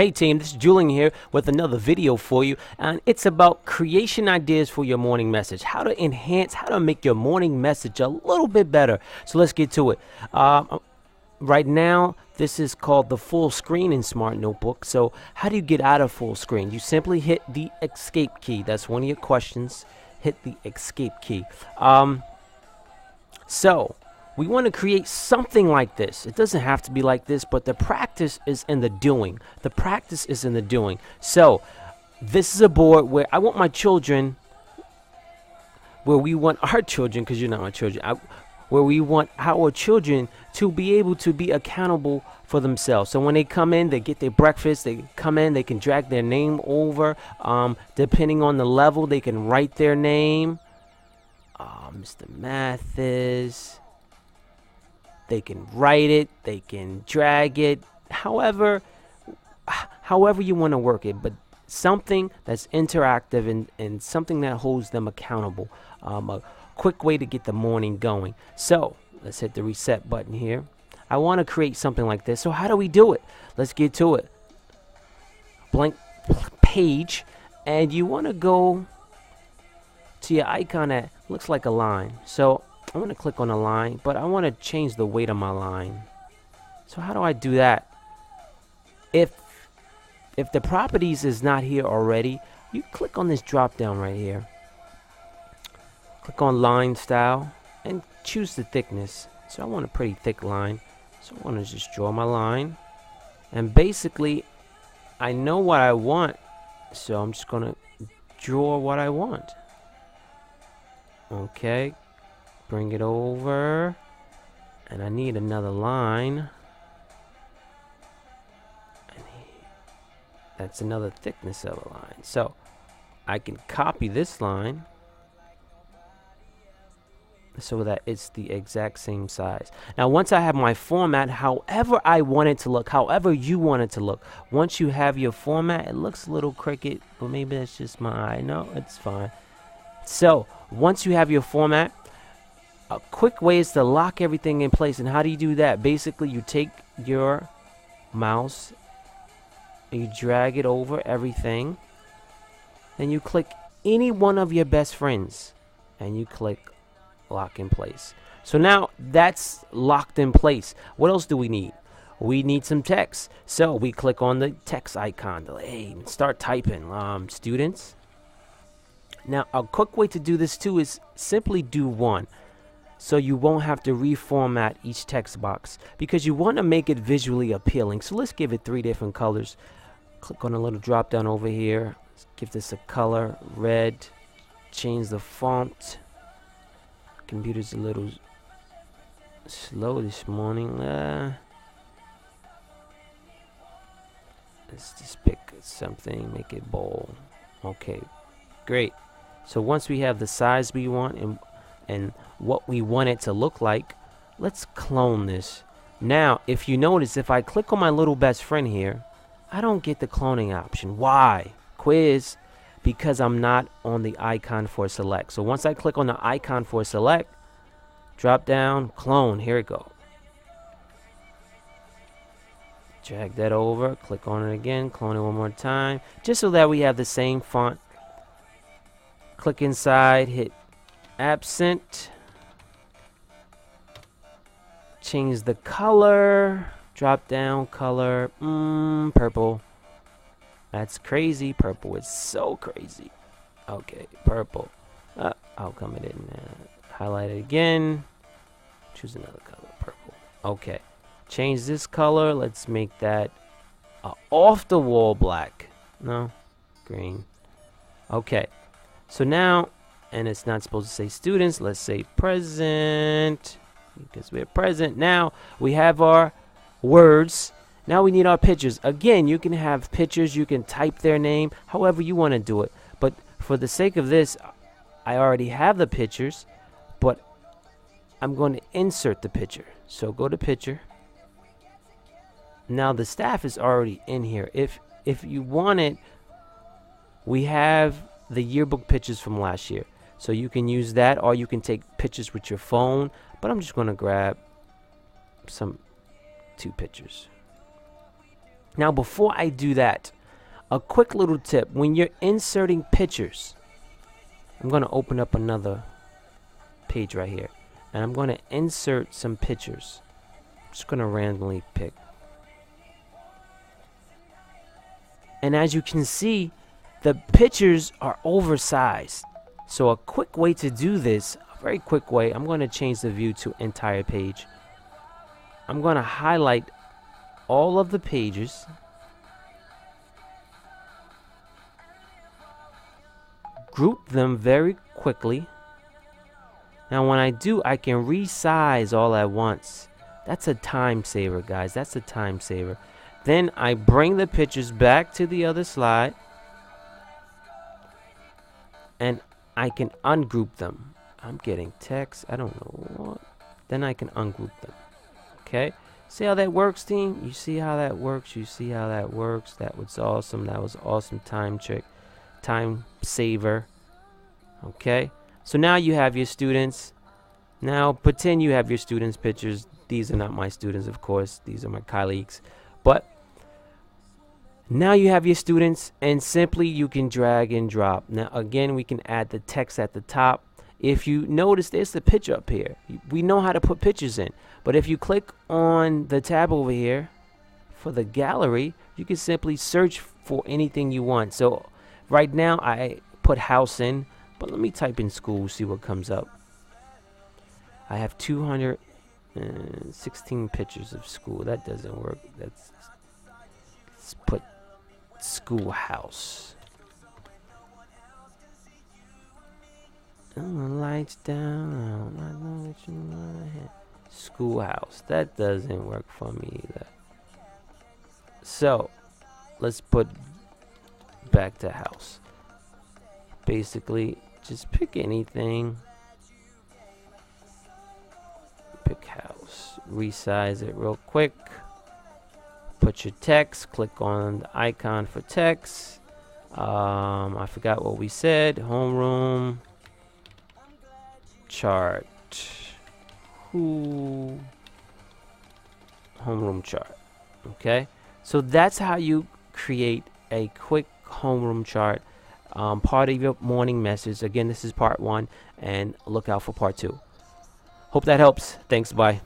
Hey team, this is Julian here with another video for you, and it's about creation ideas for your morning message. How to enhance, how to make your morning message a little bit better. So let's get to it. Right now, this is called the full screen in Smart Notebook. So how do you get out of full screen? You simply hit the escape key. That's one of your questions. Hit the escape key. So we want to create something like this. It doesn't have to be like this, but the practice is in the doing. The practice is in the doing. So this is a board where I want my children, where we want our children, because you're not my children, where we want our children to be able to be accountable for themselves. So when they come in, they get their breakfast, they come in, they can drag their name over. Depending on the level, they can write their name. Mr. Mathis. They can write it, they can drag it, however you want to work it, but something that's interactive and something that holds them accountable. A quick way to get the morning going. So let's hit the reset button here. I want to create something like this. So how do we do it? Let's get to it. Blank page, and you want to go to your icon that looks like a line. So I want to click on a line, but I want to change the weight of my line. So how do I do that? If the properties is not here already, you click on this drop down right here. Click on line style and choose the thickness. So I want a pretty thick line. So I want to just draw my line. And basically, I know what I want. So I'm just going to draw what I want. Okay. Bring it over, and I need another line. That's another thickness of a line. So I can copy this line so that it's the exact same size. Now once I have my format, however I want it to look, however you want it to look, once you have your format, it looks a little crooked, but maybe that's just my eye. No, it's fine. So once you have your format, a quick way is to lock everything in place. And how do you do that? Basically, you take your mouse, you drag it over everything, and you click any one of your best friends, and you click lock in place. So now that's locked in place. What else do we need? We need some text. So we click on the text icon. Hey, start typing. Students. Now, a quick way to do this too is simply do one. So you won't have to reformat each text box because you want to make it visually appealing. So let's give it 3 different colors. Click on a little drop down over here. Let's give this a color, red. Change the font. Computer's a little slow this morning. Let's just pick something, make it bold. Okay, great. So once we have the size we want and what we want it to look like, let's clone this. Now if you notice, if I click on my little best friend here, I don't get the cloning option. Why? Quiz. Because I'm not on the icon for select. So once I click on the icon for select, drop down, clone, here it go. Drag that over, click on it again, clone it one more time, just so that we have the same font. Click inside, hit absent. Change the color, drop down color, purple. That's crazy. Purple is so crazy. Okay, purple. How come it didn't highlight it again? Choose another color, purple. Okay, change this color. Let's make that off the wall black. No, green. Okay, so now, and it's not supposed to say students. Let's say present. Because we're present. Now we have our words. Now we need our pictures. Again, you can have pictures. You can type their name however you want to do it. But for the sake of this, I already have the pictures. But I'm going to insert the picture. So go to picture. Now the staff is already in here. If you want it, we have the yearbook pictures from last year. So you can use that, or you can take pictures with your phone. But I'm just going to grab 2 pictures. Now, before I do that, a quick little tip. When you're inserting pictures, I'm going to open up another page right here, and I'm going to insert some pictures. I'm just going to randomly pick. And as you can see, the pictures are oversized. So a quick way to do this, a very quick way, I'm going to change the view to entire page. I'm going to highlight all of the pages. Group them very quickly. Now when I do, I can resize all at once. That's a time saver, guys. That's a time saver. Then I bring the pictures back to the other slide, and I can ungroup them. I'm getting text. I don't know what. Then I can ungroup them. Okay. See how that works, team? You see how that works? You see how that works? That was awesome. That was awesome time trick. Time saver. Okay. So now you have your students. Now pretend you have your students' pictures. These are not my students, of course. These are my colleagues. But now you have your students, and simply you can drag and drop. Now again, we can add the text at the top. If you notice, there's the picture up here. We know how to put pictures in. But if you click on the tab over here for the gallery, you can simply search for anything you want. So right now I put house in, but let me type in school, see what comes up. I have 216 pictures of school. That doesn't work. Let's put schoolhouse. Oh, lights down. I know what you want. Schoolhouse. That doesn't work for me either. So let's put back to house. Basically, just pick anything. Pick house. Resize it real quick. Put your text. Click on the icon for text. I forgot what we said. Homeroom chart. Homeroom chart. Okay, so that's how you create a quick homeroom chart. Part of your morning message. Again, this is part 1, and look out for part 2. Hope that helps. Thanks. Bye.